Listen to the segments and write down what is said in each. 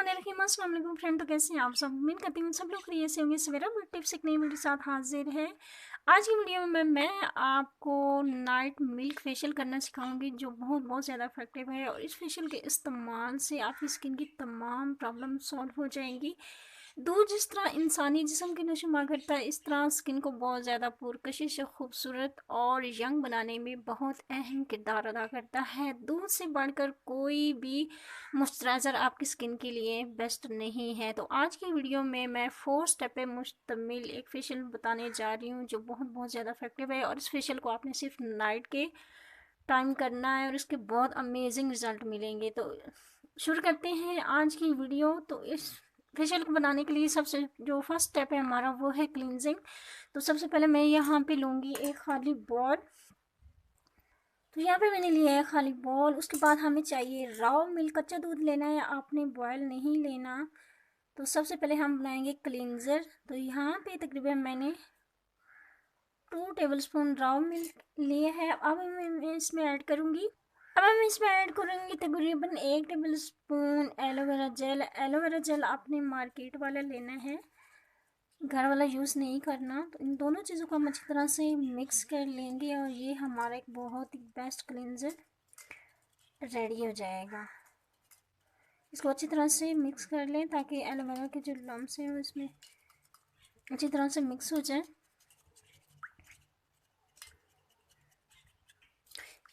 अस्सलाम वालेकुम फ्रेंड। तो कैसे हैं आप सब? उम्मीद करती हूँ सब लोग खैरियत से होंगे। सवेरा गुड टिप्स एक नई वीडियो के साथ हाजिर है। आज की वीडियो में मैं आपको नाइट मिल्क फेशियल करना सिखाऊंगी, जो बहुत ज़्यादा इफेक्टिव है और इस फेशियल के इस्तेमाल से आपकी स्किन की तमाम प्रॉब्लम सॉल्व हो जाएंगी। दूध जिस तरह इंसानी जिस्म की नशोनुमा करता है, इस तरह स्किन को बहुत ज़्यादा पुरकशिश, खूबसूरत और यंग बनाने में बहुत अहम किरदार अदा करता है। दूध से बढ़कर कोई भी मॉइस्चराइज़र आपकी स्किन के लिए बेस्ट नहीं है। तो आज की वीडियो में मैं 4 स्टेप पे मुश्तमिल एक फेशियल बताने जा रही हूँ, जो बहुत ज़्यादा इफेक्टिव है। और इस फेशियल को आपने सिर्फ नाइट के टाइम करना है और इसके बहुत अमेजिंग रिजल्ट मिलेंगे। तो शुरू करते हैं आज की वीडियो। तो इस फेशियल को बनाने के लिए सबसे जो फर्स्ट स्टेप है हमारा, वो है क्लींजिंग। तो सबसे पहले मैं यहाँ पे लूँगी एक खाली बॉल। तो यहाँ पे मैंने लिया है खाली बॉल। उसके बाद हमें चाहिए राव मिल्क। कच्चा दूध लेना है आपने, बॉयल नहीं लेना। तो सबसे पहले हम बनाएंगे क्लींजर। तो यहाँ पे तकरीबन मैंने 2 टेबलस्पून राव मिल्क लिए है। अब मैं इसमें ऐड करूँगी तकरीबन 1 table spoon aloe vera gel. Aloe vera gel आपने मार्केट वाला लेना है, घर वाला यूज़ नहीं करना। तो इन दोनों चीज़ों को हम अच्छी तरह से मिक्स कर लेंगे और ये हमारा एक बहुत ही बेस्ट क्लींजर रेडी हो जाएगा। इसको अच्छी तरह से मिक्स कर लें ताकि एलोवेरा के जो लम्स हैं वो इसमें अच्छी तरह से मिक्स हो जाए।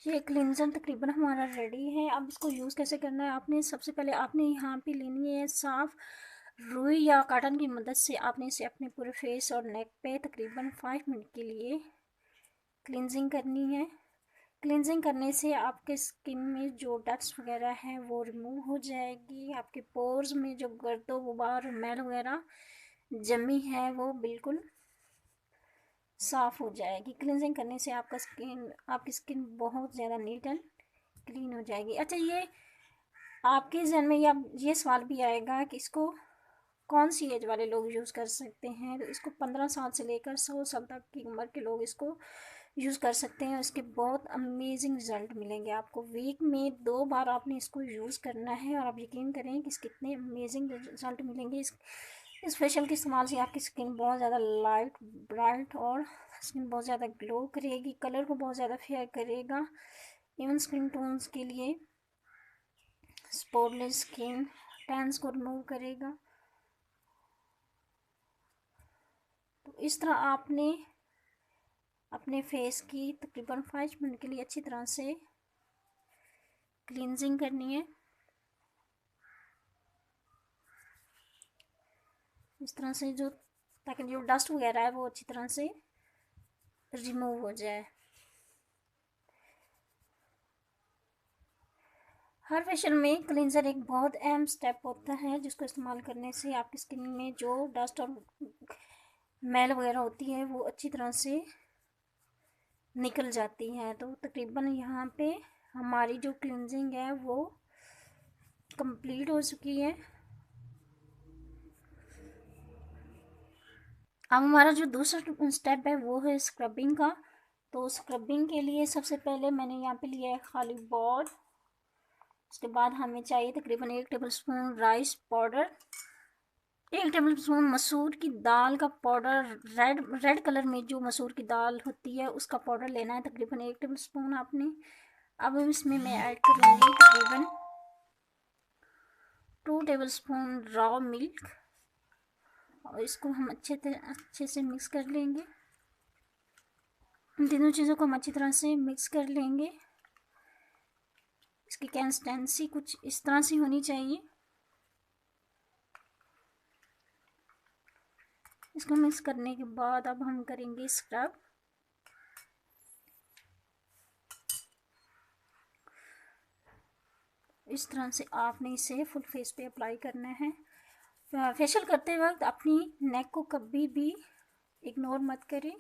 ये क्लींजर तकरीबन हमारा रेडी है। अब इसको यूज़ कैसे करना है, आपने सबसे पहले आपने यहाँ पे लेनी है साफ़ रुई या कॉटन की मदद से आपने इसे अपने पूरे फेस और नेक पे तकरीबन 5 मिनट के लिए क्लींजिंग करनी है। क्लींजिंग करने से आपके स्किन में जो डस्ट वगैरह है वो रिमूव हो जाएगी। आपके पोर्स में जो गर्दो गुबार मैल वगैरह जमी है वो बिल्कुल साफ़ हो जाएगी। क्लींजिंग करने से आपकी स्किन बहुत ज़्यादा नीट एंड क्लीन हो जाएगी। अच्छा, ये आपके जहन में ये सवाल भी आएगा कि इसको कौन सी एज वाले लोग यूज़ कर सकते हैं। तो इसको 15 साल से लेकर 100 साल तक की उम्र के लोग इसको यूज़ कर सकते हैं। इसके बहुत अमेजिंग रिज़ल्ट मिलेंगे आपको। वीक में 2 बार आपने इसको यूज़ करना है और आप यकीन करें कि इसके कितने अमेजिंग रिज़ल्ट मिलेंगे। इस फेशियल के इस्तेमाल से आपकी स्किन बहुत ज़्यादा लाइट ब्राइट और स्किन बहुत ज़्यादा ग्लो करेगी, कलर को बहुत ज़्यादा फेयर करेगा। इवन स्किन टोन्स के लिए स्पॉटलेस स्किन टैन्स को रिमूव करेगा। तो इस तरह आपने अपने फेस की तकरीबन 5 मिनट के लिए अच्छी तरह से क्लींजिंग करनी है। इस तरह से ताकि जो डस्ट वगैरह है वो अच्छी तरह से रिमूव हो जाए। हर फेशियल में क्लींजर एक बहुत अहम स्टेप होता है, जिसको इस्तेमाल करने से आपकी स्किन में जो डस्ट और मैल वगैरह होती है वो अच्छी तरह से निकल जाती है। तो तकरीबन यहाँ पे हमारी जो क्लींजिंग है वो कंप्लीट हो चुकी है। अब हमारा जो दूसरा स्टेप है वो है स्क्रबिंग का। तो स्क्रबिंग के लिए सबसे पहले मैंने यहाँ पे लिया है खाली बॉल। उसके बाद हमें चाहिए तकरीबन 1 टेबलस्पून राइस पाउडर, 1 टेबलस्पून मसूर की दाल का पाउडर। रेड कलर में जो मसूर की दाल होती है उसका पाउडर लेना है, तकरीबन 1 टेबलस्पून आपने। अब इसमें मैं ऐड करूँगी तकरीबन 2 टेबलस्पून रॉ मिल्क और इसको हम अच्छे से मिक्स कर लेंगे। इन तीनों चीज़ों को हम अच्छी तरह से मिक्स कर लेंगे। इसकी कंसिस्टेंसी कुछ इस तरह से होनी चाहिए। इसको मिक्स करने के बाद अब हम करेंगे स्क्रब। इस तरह से आपने इसे फुल फेस पे अप्लाई करना है। फेशियल करते वक्त अपनी नेक को कभी भी इग्नोर मत करें।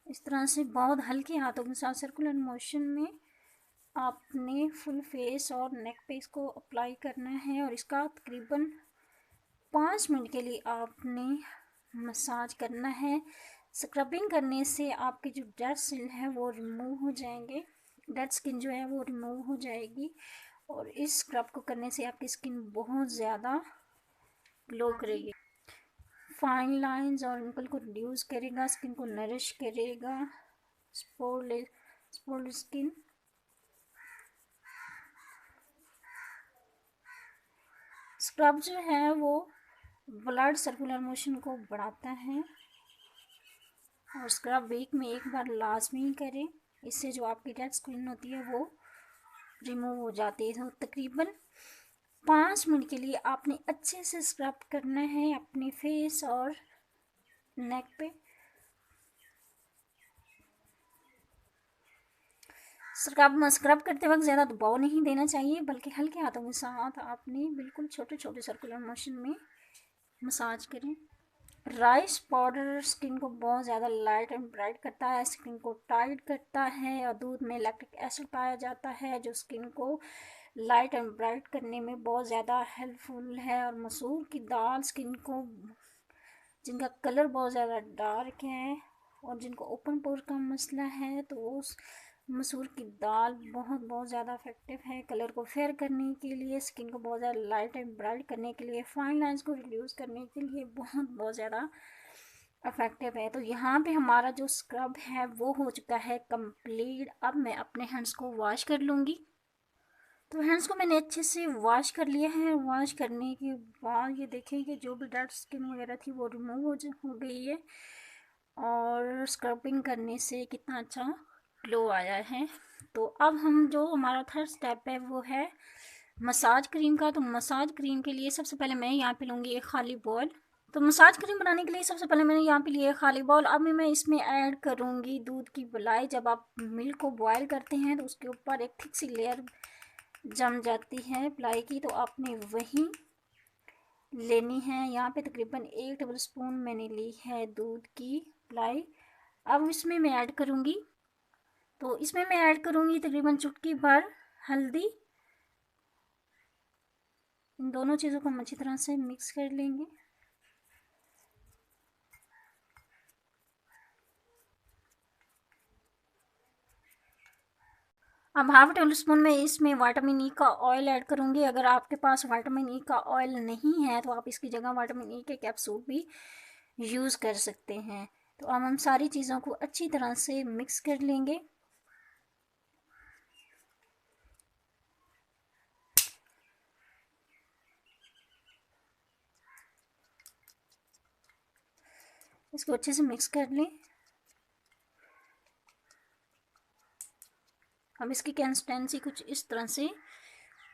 इस तरह से बहुत हल्के हाथों के साथ सर्कुलर मोशन में आपने फुल फेस और नेक पे इसको अप्लाई करना है और इसका तकरीबन 5 मिनट के लिए आपने मसाज करना है। स्क्रबिंग करने से आपके जो डेड सेल है वो रिमूव हो जाएंगे, डेड स्किन जो है वो रिमूव हो जाएगी और इस स्क्रब को करने से आपकी स्किन बहुत ज़्यादा ग्लो करेगी, फाइन लाइंस और रिंकल को रिड्यूस करेगा, स्किन को नरिश करेगा, स्पोर्ड स्किन। स्क्रब जो है वो ब्लड सर्कुलर मोशन को बढ़ाता है और स्क्रब वीक में एक बार लाजमी करें, इससे जो आपकी डेड स्किन होती है वो रिमूव हो जाती है। तो तकरीबन 5 मिनट के लिए आपने अच्छे से स्क्रब करना है अपने फेस और नेक पे। स्क्रब करते वक्त ज़्यादा दबाव नहीं देना चाहिए, बल्कि हल्के हाथों के साथ आपने बिल्कुल छोटे छोटे सर्कुलर मोशन में मसाज करें। राइस पाउडर स्किन को बहुत ज़्यादा लाइट एंड ब्राइट करता है, स्किन को टाइट करता है, और दूध में लैक्टिक एसिड पाया जाता है जो स्किन को लाइट एंड ब्राइट करने में बहुत ज़्यादा हेल्पफुल है। और मसूर की दाल स्किन को, जिनका कलर बहुत ज़्यादा डार्क है और जिनको ओपन पोर का मसला है, तो वो मसूर की दाल बहुत ज़्यादा इफेक्टिव है कलर को फेयर करने के लिए, स्किन को बहुत ज़्यादा लाइट एंड ब्राइट करने के लिए, फाइन लाइंस को रिड्यूस करने के लिए बहुत ज़्यादा इफेक्टिव है। तो यहाँ पे हमारा जो स्क्रब है वो हो चुका है कंप्लीट। अब मैं अपने हैंड्स को वॉश कर लूँगी। तो हैंड्स को मैंने अच्छे से वॉश कर लिया है। वॉश करने के बाद ये देखें कि जो भी डेड स्किन वगैरह थी वो रिमूव हो गई है और स्क्रबिंग करने से कितना अच्छा ग्लो आया है। तो अब हम जो हमारा थर्ड स्टेप है वो है मसाज क्रीम का। तो मसाज क्रीम के लिए सबसे पहले मैं यहाँ पे लूँगी एक खाली बॉल। तो मसाज क्रीम बनाने के लिए सबसे पहले मैंने यहाँ पे लिया खाली बॉल। अब मैं इसमें ऐड करूँगी दूध की मलाई। जब आप मिल्क को बॉयल करते हैं तो उसके ऊपर एक थिक सी लेयर जम जाती है मलाई की, तो आपने वही लेनी है। यहाँ पे तकरीबन 1 टेबल स्पून मैंने ली है दूध की मलाई। अब इसमें मैं ऐड करूँगी, तो इसमें मैं ऐड करूँगी तकरीबन चुटकी भर हल्दी। इन दोनों चीज़ों को हम अच्छी तरह से मिक्स कर लेंगे। अब हाफ टेबल स्पून में इसमें विटामिन ई का ऑयल ऐड करूँगी। अगर आपके पास विटामिन ई का ऑयल नहीं है तो आप इसकी जगह विटामिन ई के कैप्सूल भी यूज़ कर सकते हैं। तो अब हम सारी चीज़ों को अच्छी तरह से मिक्स कर लेंगे। इसको अच्छे से मिक्स कर लें। अब इसकी कंसिस्टेंसी कुछ इस तरह से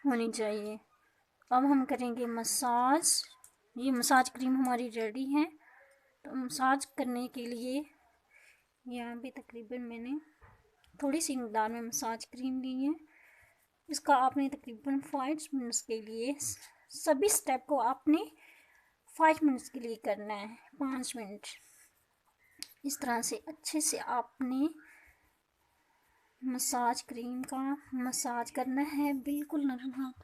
होनी चाहिए। अब हम करेंगे मसाज। ये मसाज क्रीम हमारी रेडी है। तो मसाज करने के लिए यहाँ पे तकरीबन मैंने थोड़ी सी मकदार में मसाज क्रीम ली है। इसका आपने तकरीबन 5 मिनट्स के लिए, सभी स्टेप को आपने 5 मिनट्स के लिए करना है। 5 मिनट इस तरह से अच्छे से आपने मसाज क्रीम का मसाज करना है, बिल्कुल नरम हाथ।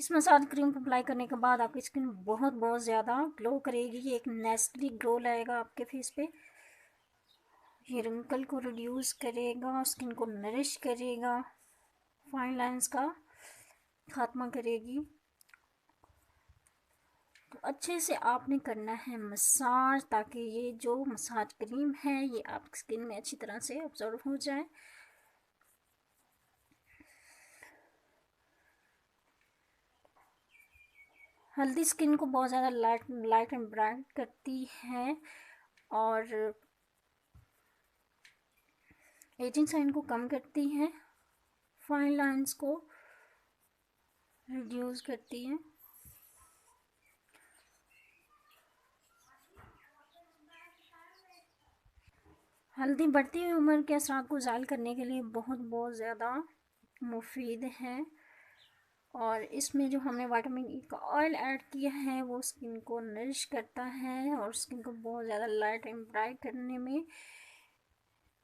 इस मसाज क्रीम को अप्लाई करने के बाद आपकी स्किन बहुत ज़्यादा ग्लो करेगी। एक नेचुरली ग्लो लाएगा आपके फेस पे। ये रिंकल को रिड्यूस करेगा, स्किन को नरिश करेगा, फाइन लाइंस का खात्मा करेगी। तो अच्छे से आपने करना है मसाज, ताकि ये जो मसाज क्रीम है ये आपकी स्किन में अच्छी तरह से ऑब्जर्व हो जाए। हल्दी स्किन को बहुत ज़्यादा लाइट एंड ब्राइट करती है और एजिंग साइन को कम करती है, फाइन लाइंस को रिड्यूस करती है। हल्दी बढ़ती हुई उम्र के असरात को ज़ायल करने के लिए बहुत ज़्यादा मुफीद है। और इसमें जो हमने विटामिन ई का ऑयल ऐड किया है वो स्किन को नरिश करता है और स्किन को बहुत ज़्यादा लाइट एंड ब्राइट करने में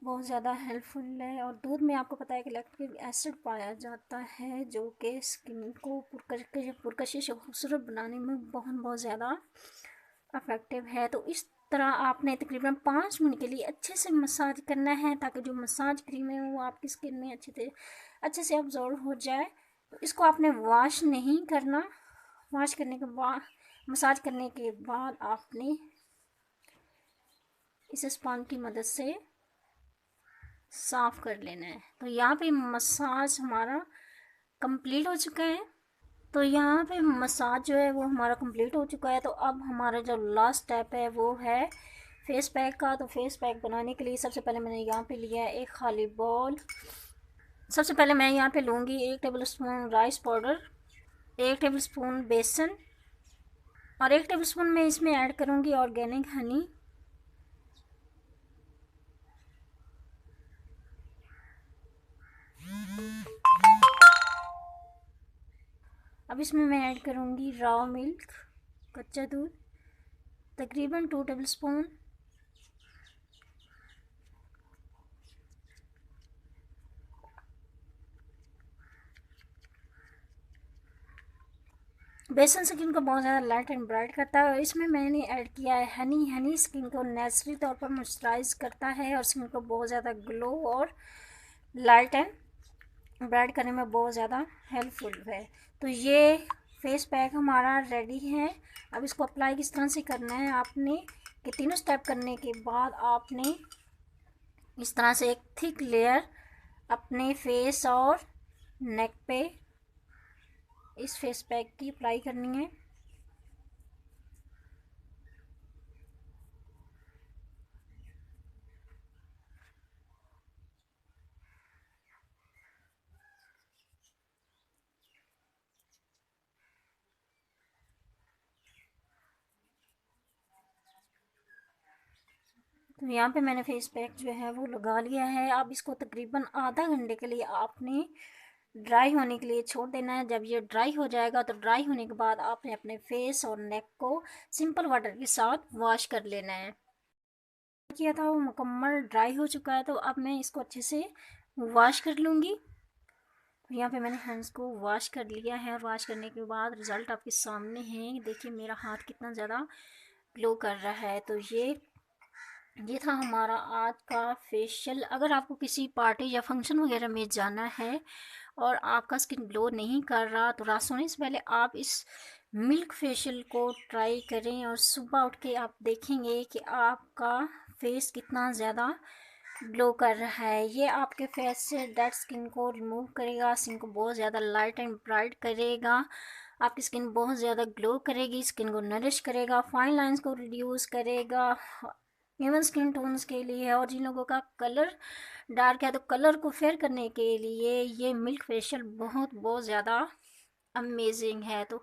बहुत ज़्यादा हेल्पफुल है। और दूध में आपको पता है कि लैक्टिक एसिड पाया जाता है जो कि स्किन को पुरकशिश और खूबसूरत बनाने में बहुत ज़्यादा इफ़ेक्टिव है। तो इस तरह आपने तकरीबन 5 मिनट के लिए अच्छे से मसाज करना है, ताकि जो मसाज क्रीम है वो आपकी स्किन में अच्छे से अब्जॉर्ब हो जाए। तो इसको आपने वॉश नहीं करना। वॉश करने के बाद, मसाज करने के बाद आपने इसे स्पॉन्ज की मदद से साफ़ कर लेना है। तो यहाँ पे मसाज हमारा कंप्लीट हो चुका है। तो यहाँ पे मसाज जो है वो हमारा कंप्लीट हो चुका है। तो अब हमारा जो लास्ट स्टेप है वो है फेस पैक का। तो फेस पैक बनाने के लिए सबसे पहले मैंने यहाँ पे लिया है एक खाली बॉल। सबसे पहले मैं यहाँ पे लूँगी 1 table spoon rice powder, 1 table spoon बेसन और 1 टेबल स्पून मैं इसमें ऐड करूँगी ऑर्गेनिक हनी। अब इसमें मैं ऐड करूँगी रॉ मिल्क, कच्चा दूध, तकरीबन 2 टेबल स्पून। बेसन स्किन को बहुत ज़्यादा लाइट एंड ब्राइट करता है। और इसमें मैंने ऐड किया है हनी। हनी स्किन को नेचुरली तौर पर मॉइस्चराइज करता है और स्किन को बहुत ज़्यादा ग्लो और लाइट एंड ब्राइट करने में बहुत ज़्यादा हेल्पफुल है। तो ये फेस पैक हमारा रेडी है। अब इसको अप्लाई किस तरह से करना है आपने, कि तीनों स्टेप करने के बाद आपने इस तरह से एक थिक लेयर अपने फेस और नेक पे इस फेस पैक की अप्लाई करनी है। तो यहाँ पे मैंने फेस पैक जो है वो लगा लिया है। अब इसको तकरीबन आधा घंटे के लिए आपने ड्राई होने के लिए छोड़ देना है। जब ये ड्राई हो जाएगा तो ड्राई होने के बाद आपने अपने फेस और नेक को सिंपल वाटर के साथ वॉश कर लेना है। किया था वो मुकम्मल ड्राई हो चुका है। तो अब मैं इसको अच्छे से वॉश कर लूँगी। तो यहाँ पे मैंने हैंड्स को वॉश कर लिया है। वॉश करने के बाद रिज़ल्ट आपके सामने है। देखिए मेरा हाथ कितना ज़्यादा ग्लो कर रहा है। तो ये था हमारा आज का फेशियल। अगर आपको किसी पार्टी या फंक्शन वगैरह में जाना है और आपका स्किन ग्लो नहीं कर रहा, तो रात सोने से पहले आप इस मिल्क फेशियल को ट्राई करें और सुबह उठ के आप देखेंगे कि आपका फेस कितना ज़्यादा ग्लो कर रहा है। ये आपके फेस से डेड स्किन को रिमूव करेगा, स्किन को बहुत ज़्यादा लाइट एंड ब्राइट करेगा, आपकी स्किन बहुत ज़्यादा ग्लो करेगी, स्किन को नरिश करेगा, फाइन लाइंस को रिड्यूस करेगा, इवन स्किन टोन्स के लिए। और जिन लोगों का कलर डार्क है तो कलर को फेयर करने के लिए ये मिल्क फेशियल बहुत ज़्यादा अमेजिंग है। तो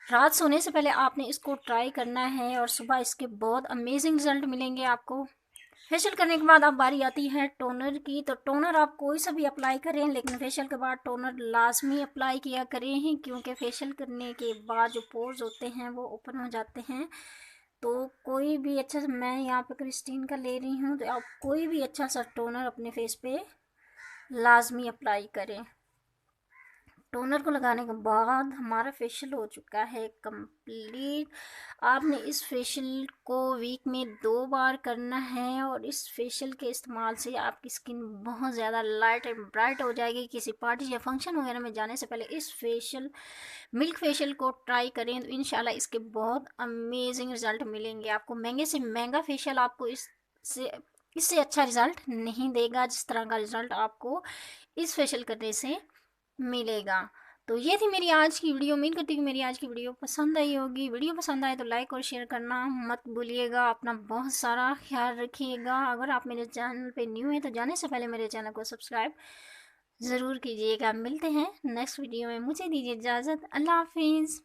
रात सोने से पहले आपने इसको ट्राई करना है और सुबह इसके बहुत अमेजिंग रिजल्ट मिलेंगे आपको। फेशियल करने के बाद अब बारी आती है टोनर की। तो टोनर आप कोई सा भी अप्लाई करें, लेकिन फेशियल के बाद टोनर लाजमी अप्लाई किया करें ही, क्योंकि फेशियल करने के बाद जो पोर्स होते हैं वो ओपन हो जाते हैं। तो कोई भी अच्छा सा, मैं यहाँ पे क्रिस्टीन का ले रही हूँ, तो आप कोई भी अच्छा सा टोनर अपने फेस पे लाजमी अप्लाई करें। टोनर को लगाने के बाद हमारा फेशियल हो चुका है कंप्लीट। आपने इस फेशियल को वीक में 2 बार करना है और इस फेशियल के इस्तेमाल से आपकी स्किन बहुत ज़्यादा लाइट एंड ब्राइट हो जाएगी। किसी पार्टी या फंक्शन वगैरह में जाने से पहले इस मिल्क फेशियल को ट्राई करें, तो इंशाल्लाह इसके बहुत अमेजिंग रिज़ल्ट मिलेंगे आपको। महंगे से महंगा फेशियल आपको इससे अच्छा रिज़ल्ट नहीं देगा जिस तरह का रिज़ल्ट आपको इस फेशियल करने से मिलेगा। तो ये थी मेरी आज की वीडियो। उम्मीद करती हूँ मेरी आज की वीडियो पसंद आई होगी। वीडियो पसंद आए तो लाइक और शेयर करना मत भूलिएगा। अपना बहुत सारा ख्याल रखिएगा। अगर आप मेरे चैनल पे न्यू हैं तो जाने से पहले मेरे चैनल को सब्सक्राइब ज़रूर कीजिएगा। मिलते हैं नेक्स्ट वीडियो में। मुझे दीजिए इजाज़त। अल्लाह हाफिज़।